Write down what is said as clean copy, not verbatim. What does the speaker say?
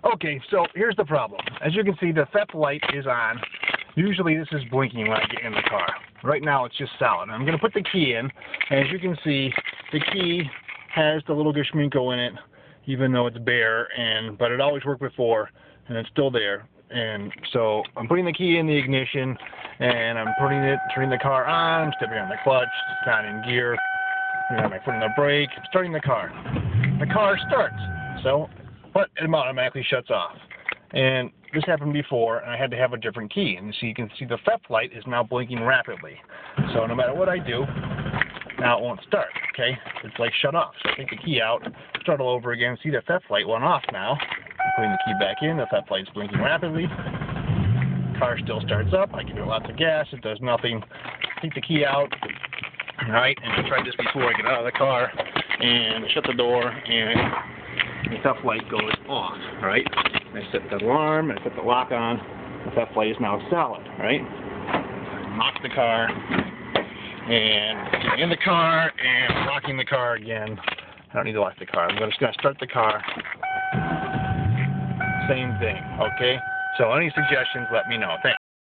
Okay, so here's the problem. As you can see, the theft light is on. Usually this is blinking when I get in the car. Right now it's just solid. I'm going to put the key in, and as you can see, the key has the little Geschminko in it, even though it's bare, but it always worked before, and it's still there. And so I'm putting the key in the ignition, and I'm turning the car on, stepping on the clutch, it's not in gear, and my foot on the brake, starting the car. The car starts, but it automatically shuts off. And this happened before, and I had to have a different key. And so you can see the theft light is now blinking rapidly. So no matter what I do, now it won't start, okay? It's like shut off. So I take the key out, start all over again. See, the theft light went off now. I'm putting the key back in, the theft light's blinking rapidly. Car still starts up. I give it lots of gas, it does nothing. Take the key out, alright, and I tried this before I get out of the car, and shut the door, and the theft light goes off, right? I set the alarm, I put the lock on, the theft light is now solid, right? I lock the car, and getting in the car, and locking the car again. I don't need to lock the car. I'm just going to start the car. Same thing, okay? So any suggestions, let me know. Thanks.